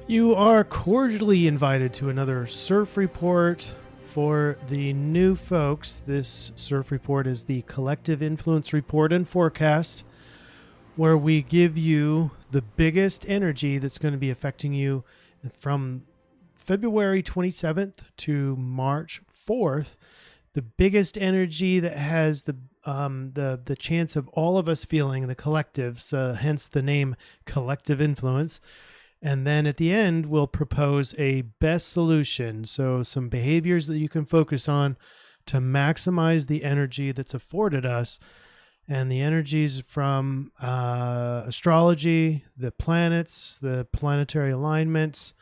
You are cordially invited to another CIRF report. For the new folks, this CIRF report is the Collective Influence Report and Forecast, where we give you the biggest energy that's going to be affecting you from February 27th to March 4th. The biggest energy that has the chance of all of us feeling the collectives, hence the name Collective Influence. And then at the end, we'll propose a best solution. So some behaviors that you can focus on to maximize the energy that's afforded us. And the energies from astrology, the planets, the planetary alignments,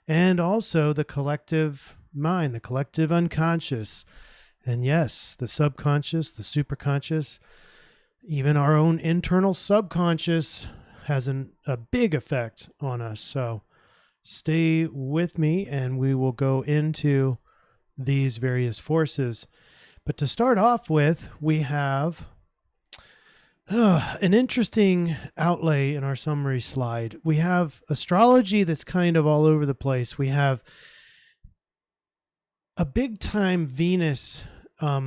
and also the collective mind, the collective unconscious. And yes, the subconscious, the superconscious, even our own internal subconscious has a big effect on us. So stay with me and we will go into these various forces. But to start off with, we have an interesting outlay in our summary slide. We have astrology that's kind of all over the place. We have a big time Venus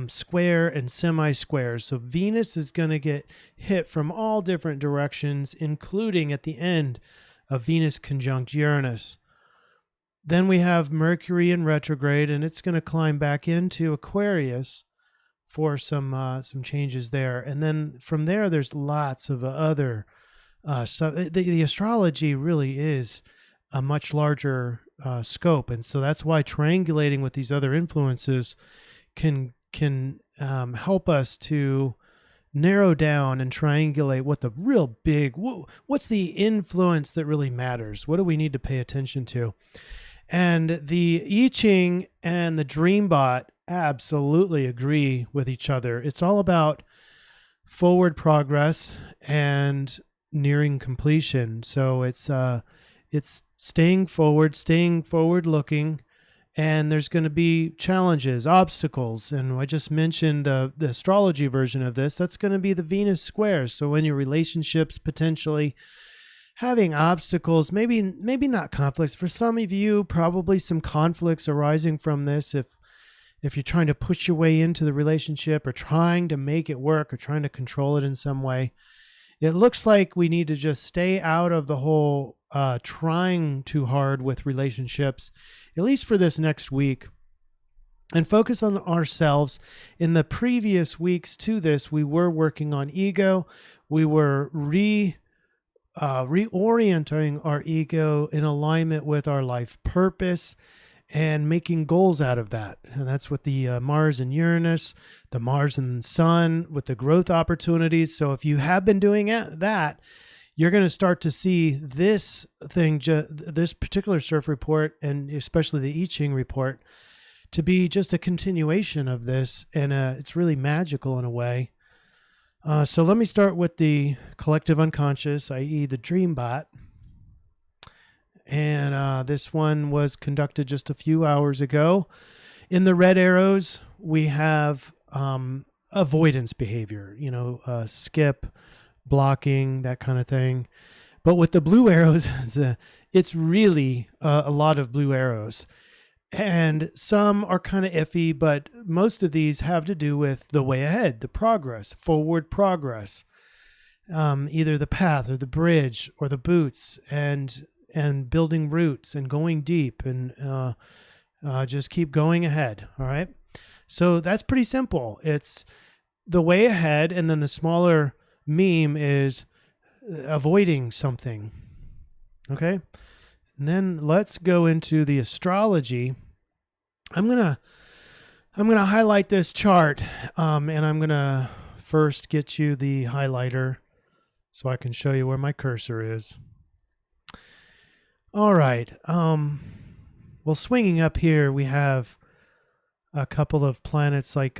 square and semi-squares. So Venus is going to get hit from all different directions, including at the end of Venus conjunct Uranus. Then we have Mercury in retrograde, and it's going to climb back into Aquarius for some changes there. And then from there, there's lots of other stuff. The astrology really is a much larger scope, and so that's why triangulating with these other influences can help us to narrow down and triangulate what the real big, what's the influence that really matters? What do we need to pay attention to? And the I-Ching and the DreamBot absolutely agree with each other. It's all about forward progress and nearing completion. So it's staying forward looking. And there's going to be challenges, obstacles. And I just mentioned the astrology version of this. That's going to be the Venus squares. So in your relationships, potentially having obstacles, maybe not conflicts. For some of you, probably some conflicts arising from this. If you're trying to push your way into the relationship or trying to make it work or trying to control it in some way, it looks like we need to just stay out of the whole trying too hard with relationships, at least for this next week, and focus on ourselves. In the previous weeks to this, we were working on ego. We were reorienting our ego in alignment with our life purpose and making goals out of that. And that's with the Mars and Uranus, the Mars and Sun with the growth opportunities. So if you have been doing that, you're going to start to see this thing, this particular CIRF report, and especially the I-Ching report, to be just a continuation of this. And it's really magical in a way. So let me start with the collective unconscious, i.e. the DreamBot. And this one was conducted just a few hours ago. In the red arrows, we have avoidance behavior, skip, blocking, that kind of thing. But with the blue arrows, it's really a lot of blue arrows. And some are kind of iffy, but most of these have to do with the way ahead, the progress, forward progress, either the path or the bridge or the boots, and building roots and going deep and just keep going ahead. All right. So that's pretty simple. It's the way ahead. And then the smaller meme is avoiding something. Okay. And then let's go into the astrology. I'm going to highlight this chart. And I'm going to first get you the highlighter so I can show you where my cursor is. All right. Well, swinging up here, we have a couple of planets like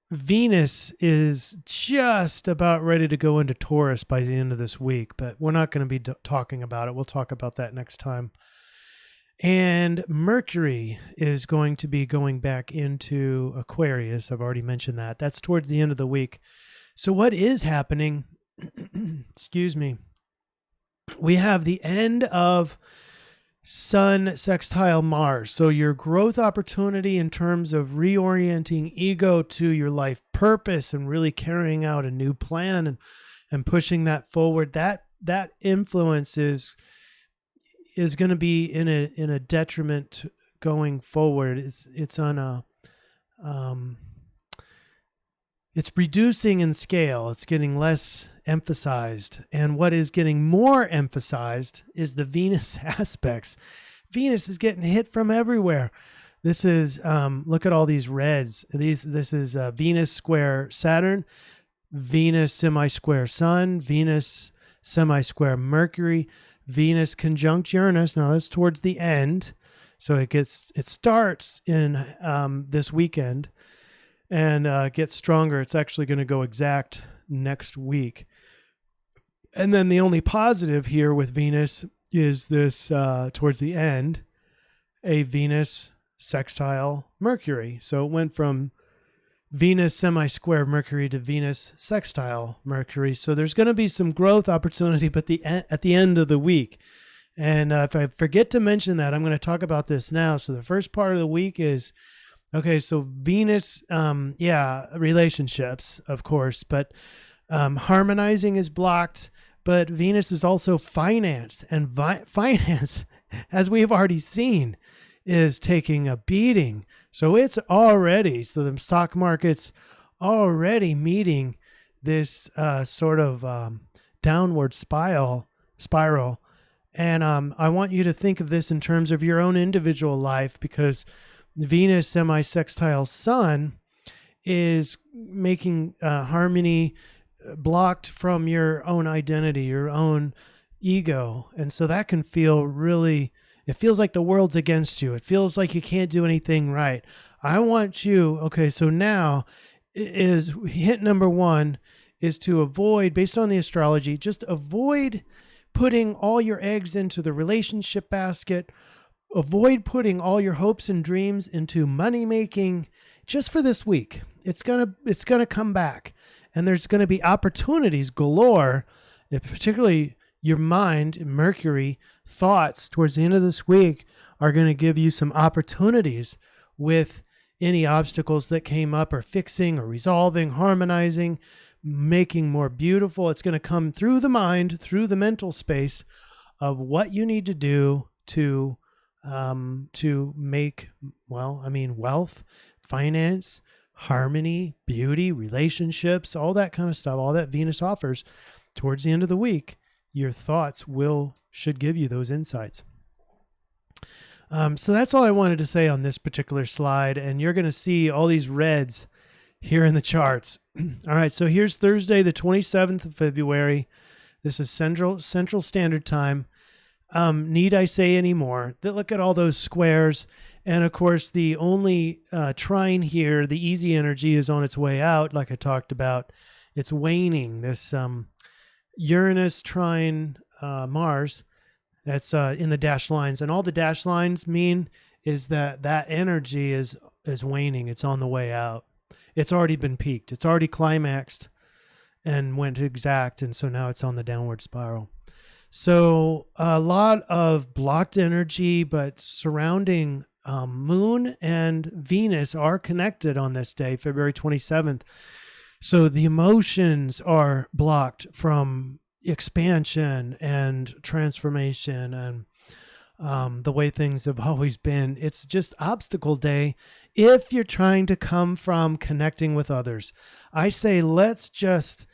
Venus is just about ready to go into Taurus by the end of this week, but we're not going to be talking about it. We'll talk about that next time. And Mercury is going to be going back into Aquarius. I've already mentioned that. That's towards the end of the week. So what is happening, excuse me, we have the end of Sun sextile Mars. So your growth opportunity in terms of reorienting ego to your life purpose and really carrying out a new plan and pushing that forward, that influence is going to be in a detriment going forward. It's on a it's reducing in scale. It's getting less emphasized. And what is getting more emphasized is the Venus aspects. Venus is getting hit from everywhere. This is, look at all these reds. This is Venus square Saturn, Venus semi-square Sun, Venus semi-square Mercury, Venus conjunct Uranus. Now that's towards the end. So it starts in this weekend and gets stronger. It's actually going to go exact next week. And then the only positive here with Venus is this, towards the end, a Venus sextile Mercury. So it went from Venus semi-square Mercury to Venus sextile Mercury. So there's going to be some growth opportunity, but at the end of the week. And if I forget to mention that, I'm going to talk about this now. So the first part of the week is, okay, so Venus, relationships, of course, but harmonizing is blocked. But Venus is also finance, and finance, as we've already seen, is taking a beating. So the stock market's already meeting this sort of downward spiral. And I want you to think of this in terms of your own individual life, because Venus semi-sextile Sun is making harmony blocked from your own identity, your own ego. And so that can feel it feels like the world's against you. It feels like you can't do anything right. I want you, okay, so now is hint number one is to avoid, based on the astrology, just avoid putting all your eggs into the relationship basket. Avoid putting all your hopes and dreams into money making just for this week. It's gonna come back. And there's going to be opportunities galore, particularly your mind, Mercury, thoughts towards the end of this week are going to give you some opportunities with any obstacles that came up, or fixing or resolving, harmonizing, making more beautiful. It's going to come through the mind, through the mental space of what you need to do to make, wealth, finance, harmony, beauty, relationships, all that kind of stuff, all that Venus offers towards the end of the week. Your thoughts should give you those insights. So that's all I wanted to say on this particular slide. And you're going to see all these reds here in the charts. All right. So here's Thursday, the 27th of February. This is Central Standard Time. Need I say any more? Look at all those squares. And of course, the only trine here, the easy energy, is on its way out, like I talked about. It's waning. This Uranus trine Mars, that's in the dashed lines. And all the dashed lines mean is that energy is waning. It's on the way out. It's already been peaked. It's already climaxed and went exact. And so now it's on the downward spiral. So a lot of blocked energy, but surrounding Moon and Venus are connected on this day, February 27th. So the emotions are blocked from expansion and transformation and the way things have always been. It's just obstacle day if you're trying to come from connecting with others. I say let's just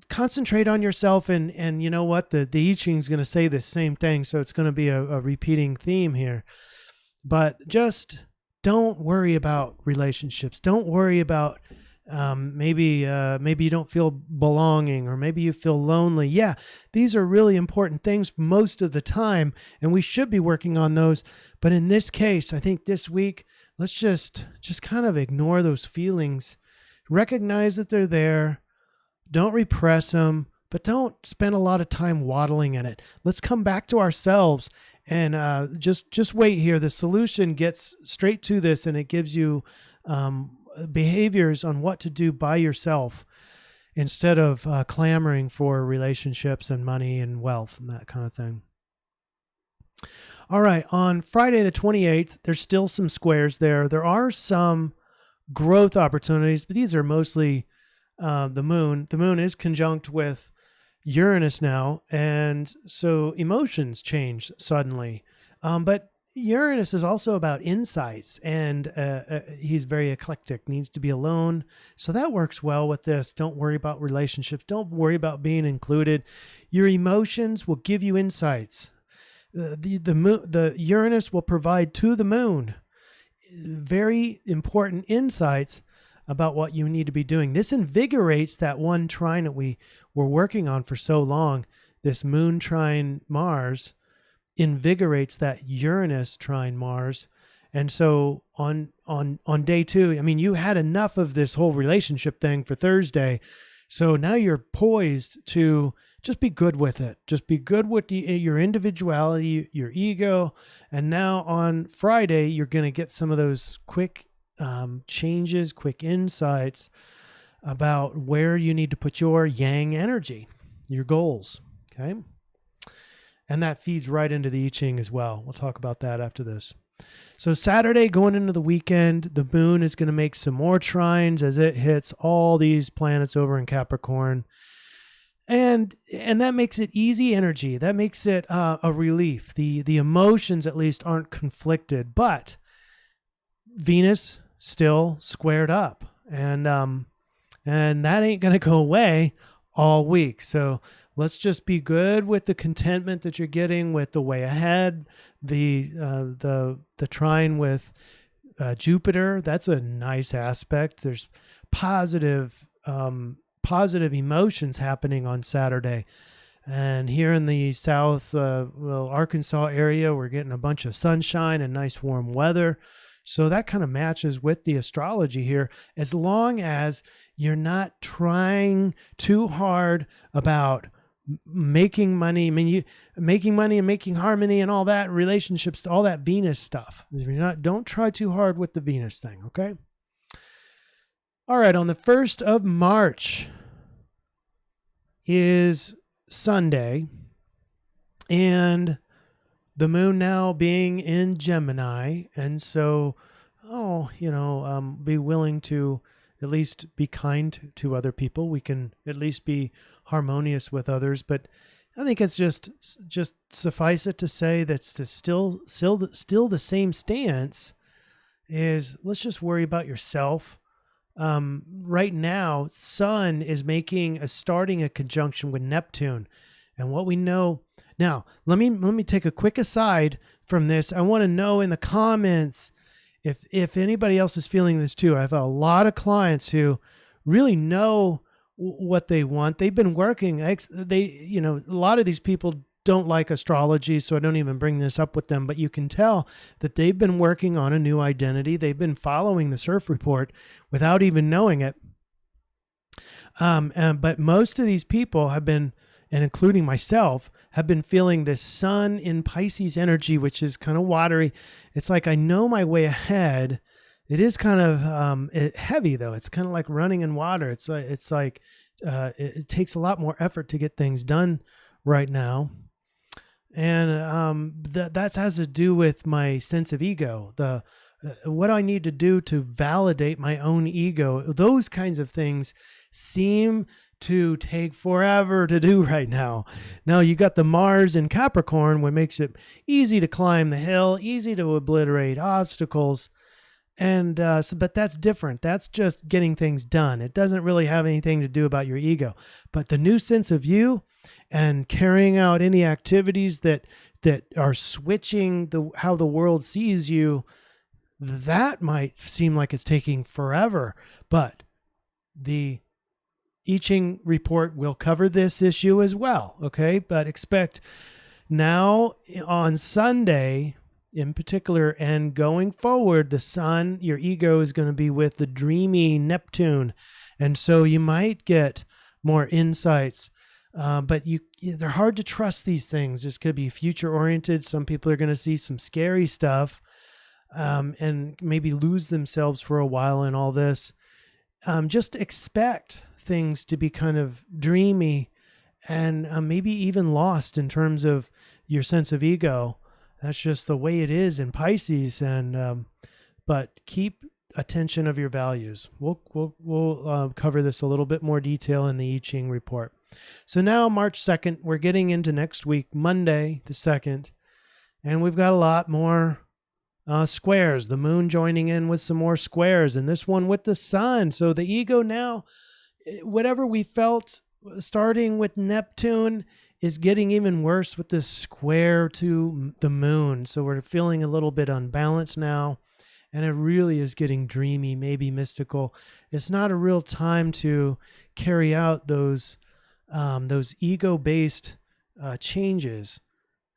concentrate on yourself, and you know what? The I-Ching is going to say the same thing, so it's going to be a repeating theme here. But just don't worry about relationships. Don't worry about maybe you don't feel belonging, or maybe you feel lonely. Yeah, these are really important things most of the time, and we should be working on those. But in this case, I think this week, let's just kind of ignore those feelings. Recognize that they're there. Don't repress them, but don't spend a lot of time waddling in it. Let's come back to ourselves and just wait here. The solution gets straight to this, and it gives you behaviors on what to do by yourself instead of clamoring for relationships and money and wealth and that kind of thing. All right. On Friday the 28th, there's still some squares there. There are some growth opportunities, but these are mostly the moon. The moon is conjunct with Uranus now, and so emotions change suddenly. But Uranus is also about insights, and he's very eclectic, needs to be alone. So that works well with this. Don't worry about relationships. Don't worry about being included. Your emotions will give you insights. The Uranus will provide to the moon very important insights about what you need to be doing. This invigorates that one trine that we were working on for so long. This moon trine Mars invigorates that Uranus trine Mars. And so on day 2, I mean, you had enough of this whole relationship thing for Thursday. So now you're poised to just be good with it. Just be good with your individuality, your ego. And now on Friday, you're going to get some of those quick changes, quick insights about where you need to put your yang energy, your goals. Okay. And that feeds right into the I-Ching as well. We'll talk about that after this. So Saturday, going into the weekend, the moon is going to make some more trines as it hits all these planets over in Capricorn. And that makes it easy energy. That makes it a relief. The emotions at least aren't conflicted, but Venus still squared up, and that ain't gonna go away all week. So let's just be good with the contentment that you're getting with the way ahead. The trine with Jupiter, that's a nice aspect. There's positive emotions happening on Saturday. And here in the South, Arkansas area, we're getting a bunch of sunshine and nice warm weather. So that kind of matches with the astrology here, as long as you're not trying too hard about making money. I mean, making money and making harmony and all that, relationships, all that Venus stuff. If you're not, don't try too hard with the Venus thing, okay? All right, on the 1st of March is Sunday, and the moon now being in Gemini, and so, be willing to at least be kind to other people. We can at least be harmonious with others, but I think it's just suffice it to say that's still the same stance. Is let's just worry about yourself. Right now, Sun is starting a conjunction with Neptune, and what we know now. Let me take a quick aside from this. I want to know in the comments if anybody else is feeling this too. I have a lot of clients who really know what they want. They've been working. A lot of these people don't like astrology, so I don't even bring this up with them, but you can tell that they've been working on a new identity. They've been following the CIRF report without even knowing it. But most of these people have been, and including myself, have been feeling this Sun in Pisces energy, which is kind of watery. It's like I know my way ahead. It is kind of heavy though. It's kind of like running in water. It takes a lot more effort to get things done right now. And that has to do with my sense of ego, what I need to do to validate my own ego. Those kinds of things seem to take forever to do right now. Now you got the Mars in Capricorn, what makes it easy to climb the hill, easy to obliterate obstacles. And but that's different. That's just getting things done. It doesn't really have anything to do about your ego. But the new sense of you and carrying out any activities that are switching how the world sees you, that might seem like it's taking forever. But the I-Ching report will cover this issue as well. Okay, but expect now on Sunday in particular, and going forward, the Sun, your ego, is going to be with the dreamy Neptune. And so you might get more insights, but they're hard to trust these things. This could be future oriented. Some people are going to see some scary stuff and maybe lose themselves for a while in all this. Just expect things to be kind of dreamy and maybe even lost in terms of your sense of ego. That's just the way it is in Pisces. And but keep attention of your values. We'll cover this a little bit more detail in the I-Ching report. So now March 2nd, we're getting into next week, Monday the 2nd, and we've got a lot more squares. The moon joining in with some more squares, and this one with the sun. So the ego now, whatever we felt starting with Neptune, is getting even worse with this square to the moon. So we're feeling a little bit unbalanced now, and it really is getting dreamy, maybe mystical. It's not a real time to carry out those ego-based changes.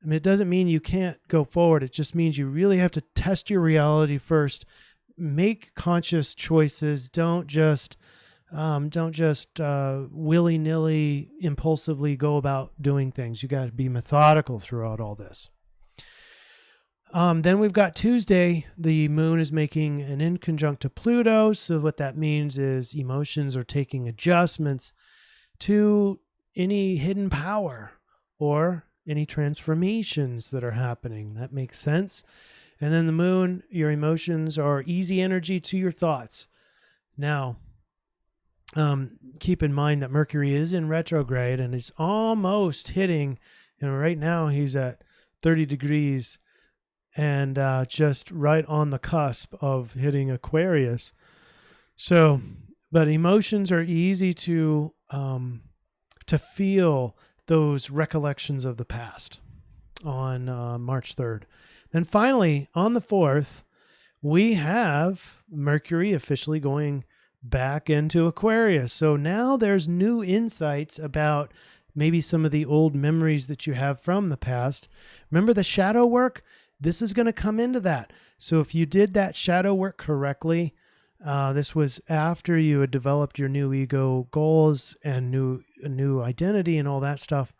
I mean, it doesn't mean you can't go forward. It just means you really have to test your reality first. Make conscious choices. Don't just willy-nilly, impulsively go about doing things. You got to be methodical throughout all this. Then we've got Tuesday. The moon is making an inconjunct to Pluto. So what that means is emotions are taking adjustments to any hidden power or any transformations that are happening. That makes sense. And then the moon, your emotions are easy energy to your thoughts. Now, keep in mind that Mercury is in retrograde and is almost hitting, right now he's at 30 degrees and just right on the cusp of hitting Aquarius. So, but emotions are easy to feel those recollections of the past on March 3rd. Then finally, on the 4th, we have Mercury officially going back into Aquarius. So now there's new insights about maybe some of the old memories that you have from the past. Remember the shadow work? This is going to come into that. So if you did that shadow work correctly, this was after you had developed your new ego goals and new identity and all that stuff.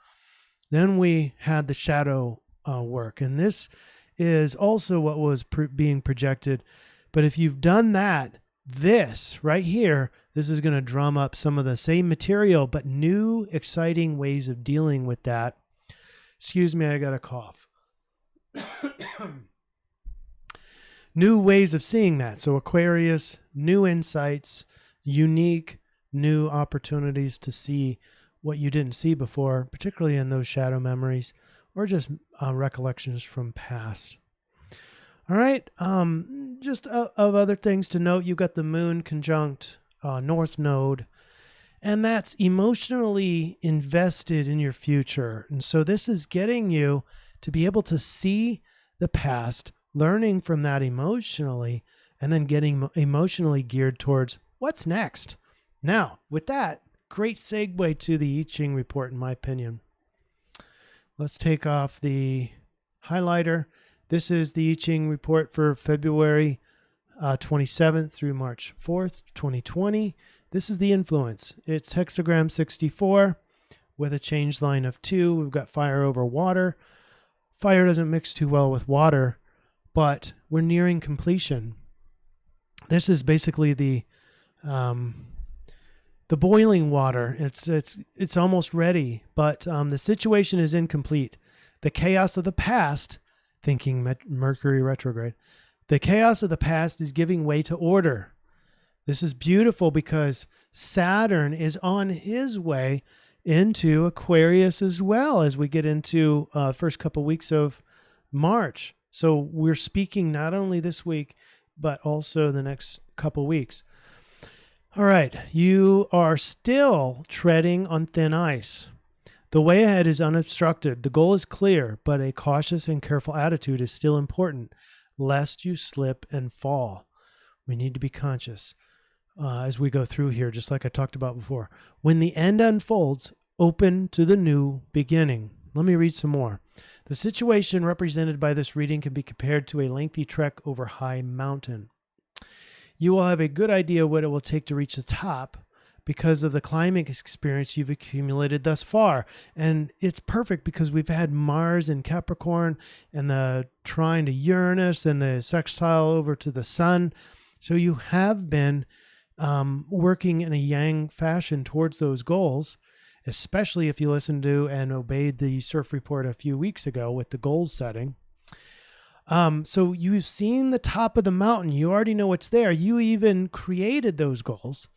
Then we had the shadow work. And this is also what was being projected. But if you've done that, this right here, this is going to drum up some of the same material, but new, exciting ways of dealing with that. Excuse me, I got a cough. New ways of seeing that. So Aquarius, new insights, unique, new opportunities to see what you didn't see before, particularly in those shadow memories or just recollections from past. All right. Just of other things to note, you've got the moon conjunct North Node, and that's emotionally invested in your future. And so this is getting you to be able to see the past, learning from that emotionally, and then getting emotionally geared towards what's next. Now, with that, great segue to the I-Ching report, in my opinion. Let's take off the highlighter. This is the I-Ching report for February 27th through March 4th, 2020. This is the influence. It's hexagram 64 with a change line of 2. We've got fire over water. Fire doesn't mix too well with water, but we're nearing completion. This is basically the boiling water. It's almost ready, but the situation is incomplete. The chaos of the past, thinking Mercury retrograde, the chaos of the past is giving way to order. This is beautiful because Saturn is on his way into Aquarius as well as we get into first couple weeks of March. So we're speaking not only this week, but also the next couple weeks. All right, you are still treading on thin ice. The way ahead is unobstructed. The goal is clear, but a cautious and careful attitude is still important, lest you slip and fall. We need to be conscious as we go through here, just like I talked about before. When the end unfolds, open to the new beginning. Let me read some more. The situation represented by this reading can be compared to a lengthy trek over high mountain. You will have a good idea what it will take to reach the top because of the climbing experience you've accumulated thus far. And it's perfect because we've had Mars in Capricorn and the trine to Uranus and the sextile over to the sun. So you have been working in a yang fashion towards those goals, especially if you listened to and obeyed the CIRF report a few weeks ago with the goals setting. So you've seen the top of the mountain. You already know what's there. You even created those goals.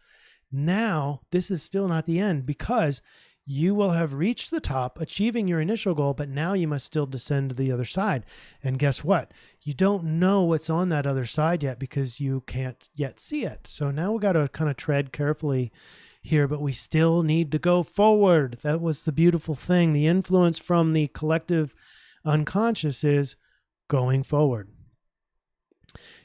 Now, this is still not the end, because you will have reached the top, achieving your initial goal, but now you must still descend to the other side. And guess what? You don't know what's on that other side yet, because you can't yet see it. So now we got to kind of tread carefully here, but we still need to go forward. That was the beautiful thing. The influence from the collective unconscious is going forward.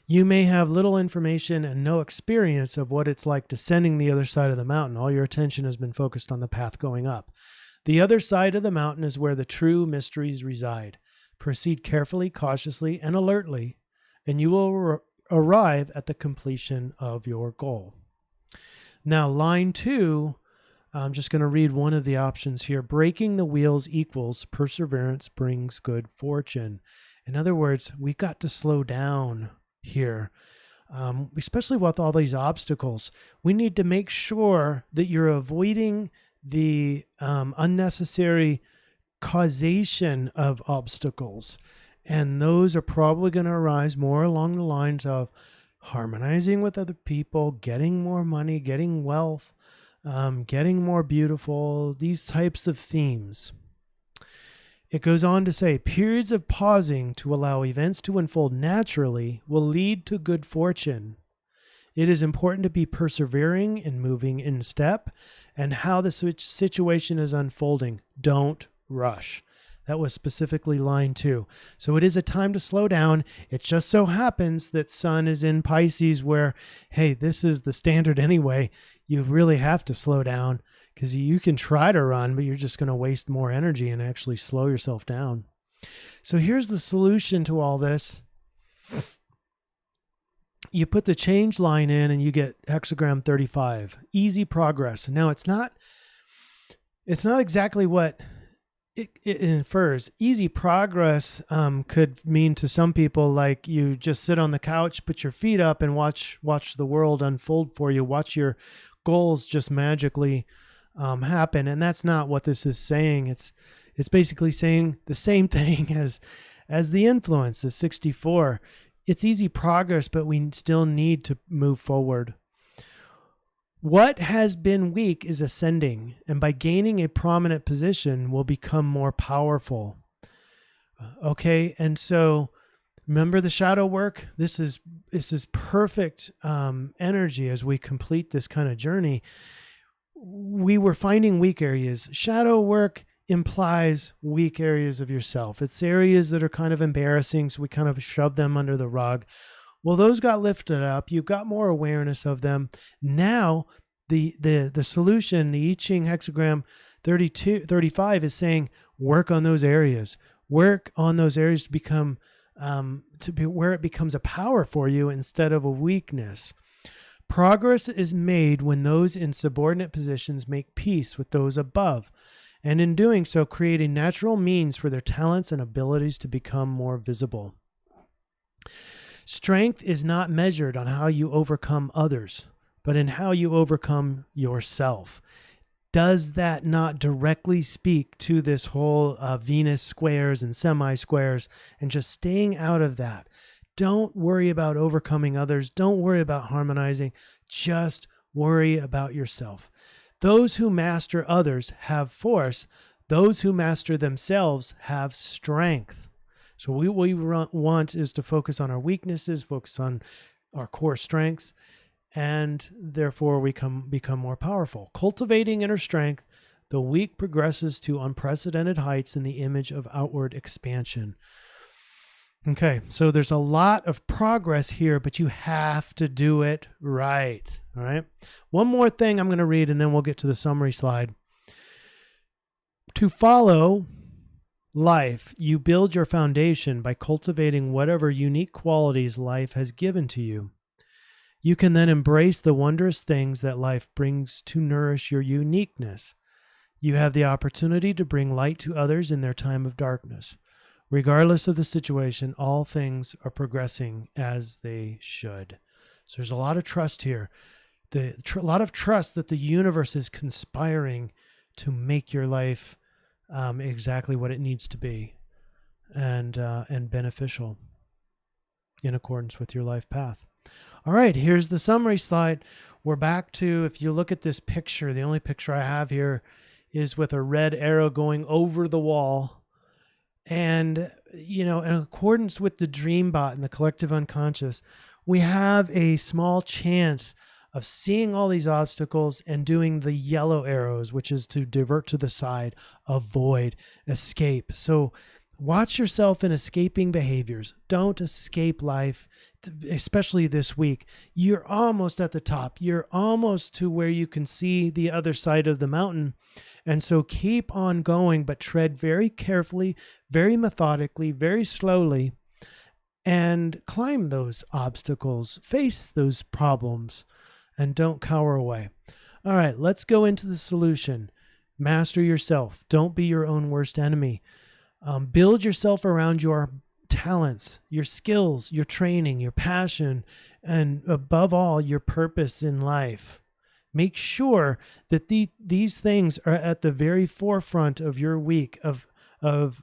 You may have little information and no experience of what it's like descending the other side of the mountain. All your attention has been focused on the path going up. The other side of the mountain is where the true mysteries reside. Proceed carefully, cautiously, and alertly, and you will arrive at the completion of your goal. Now, line 2, I'm just going to read one of the options here. Breaking the wheels equals perseverance brings good fortune. In other words, we got to slow down here, especially with all these obstacles. We need to make sure that you're avoiding the unnecessary causation of obstacles. And those are probably going to arise more along the lines of harmonizing with other people, getting more money, getting wealth, getting more beautiful, these types of themes. It goes on to say, periods of pausing to allow events to unfold naturally will lead to good fortune. It is important to be persevering and moving in step and how the situation is unfolding. Don't rush. That was specifically line 2. So it is a time to slow down. It just so happens that Sun is in Pisces where, hey, this is the standard anyway. You really have to slow down, because you can try to run, but you're just going to waste more energy and actually slow yourself down. So here's the solution to all this. You put the change line in and you get hexagram 35. Easy progress. Now it's not exactly what it infers. Easy progress could mean to some people like you just sit on the couch, put your feet up, and watch the world unfold for you. Watch your goals just magically happen. And that's not what this is saying. It's basically saying the same thing as the influence, the 64. It's easy progress, but we still need to move forward. What has been weak is ascending, and by gaining a prominent position will become more powerful. Okay, and so remember the shadow work? This is perfect energy as we complete this kind of journey. We were finding weak areas. Shadow work implies weak areas of yourself. It's areas that are kind of embarrassing, so we kind of shove them under the rug. Well, those got lifted up. You've got more awareness of them. Now, the solution, the I-Ching hexagram 35 is saying, work on those areas. Work on those areas to become where it becomes a power for you instead of a weakness. Progress is made when those in subordinate positions make peace with those above, and in doing so create a natural means for their talents and abilities to become more visible. Strength is not measured on how you overcome others, but in how you overcome yourself. Does that not directly speak to this whole Venus squares and semi-squares and just staying out of that? Don't worry about overcoming others. Don't worry about harmonizing. Just worry about yourself. Those who master others have force. Those who master themselves have strength. So what we want is to focus on our weaknesses, focus on our core strengths, and therefore we become more powerful. Cultivating inner strength, the weak progresses to unprecedented heights in the image of outward expansion. Okay, so there's a lot of progress here, but you have to do it right. All right. One more thing I'm going to read, and then we'll get to the summary slide. To follow life, you build your foundation by cultivating whatever unique qualities life has given to you. You can then embrace the wondrous things that life brings to nourish your uniqueness. You have the opportunity to bring light to others in their time of darkness. Regardless of the situation, all things are progressing as they should. So there's a lot of trust here. A lot of trust that the universe is conspiring to make your life exactly what it needs to be and beneficial. in accordance with your life path. All right, here's the summary slide. We're back to, if you look at this picture, the only picture I have here is with a red arrow going over the wall. And, you know, in accordance with the dream bot and the collective unconscious, we have a small chance of seeing all these obstacles and doing the yellow arrows, which is to divert to the side, avoid, escape. So watch yourself in escaping behaviors. Don't escape life, especially this week. You're almost at the top. You're almost to where you can see the other side of the mountain. And so keep on going, but tread very carefully, very methodically, very slowly, and climb those obstacles, face those problems, and don't cower away. All right, let's go into the solution. Master yourself. Don't be your own worst enemy. Build yourself around your talents, your skills, your training, your passion, and above all, your purpose in life. Make sure that these things are at the very forefront of your week, of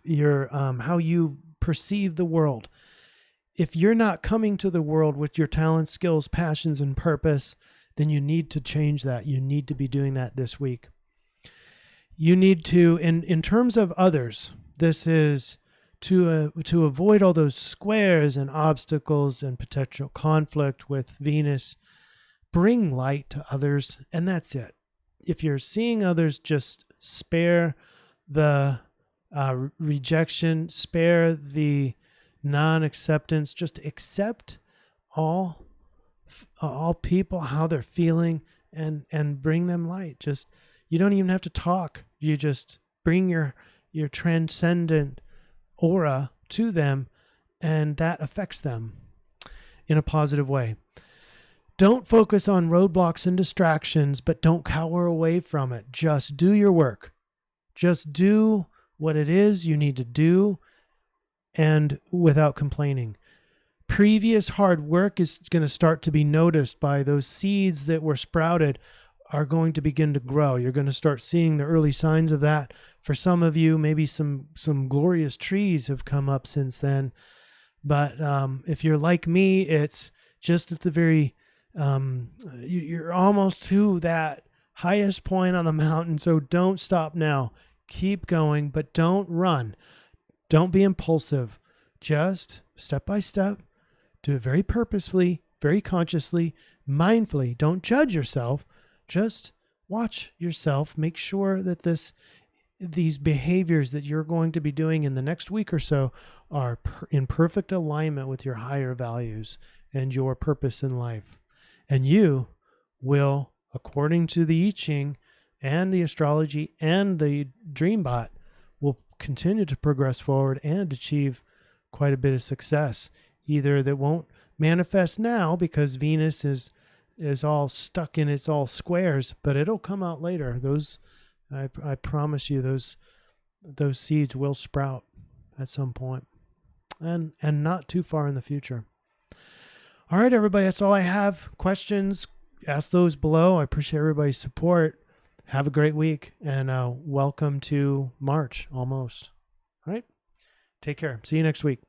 your how you perceive the world. If you're not coming to the world with your talents, skills, passions, and purpose, then you need to change that. You need to be doing that this week. You need to, in terms of others, this is to avoid all those squares and obstacles and potential conflict with Venus. Bring light to others, and that's it. If you're seeing others, just spare the rejection, spare the non-acceptance. Just accept all people, how they're feeling, and bring them light. Just, you don't even have to talk. You just bring your transcendent aura to them, and that affects them in a positive way. Don't focus on roadblocks and distractions, but don't cower away from it. Just do your work. Just do what it is you need to do, and without complaining. Previous hard work is going to start to be noticed by those seeds that were sprouted are going to begin to grow. You're going to start seeing the early signs of that. For some of you, maybe some glorious trees have come up since then. But if you're like me, it's just at the very, you're almost to that highest point on the mountain. So don't stop now. Keep going, but don't run. Don't be impulsive. Just step by step. Do it very purposefully, very consciously, mindfully. Don't judge yourself. Just watch yourself. Make sure that these behaviors that you're going to be doing in the next week or so are in perfect alignment with your higher values and your purpose in life. And you will, according to the I-Ching and the astrology and the DreamBot, will continue to progress forward and achieve quite a bit of success. Either that won't manifest now because Venus is all stuck in its all squares, but it'll come out later. Those, I promise you, those seeds will sprout at some point, and not too far in the future. All right, everybody, that's all I have. Questions, ask those below. I appreciate everybody's support. Have a great week, and welcome to March almost. All right, take care. See you next week.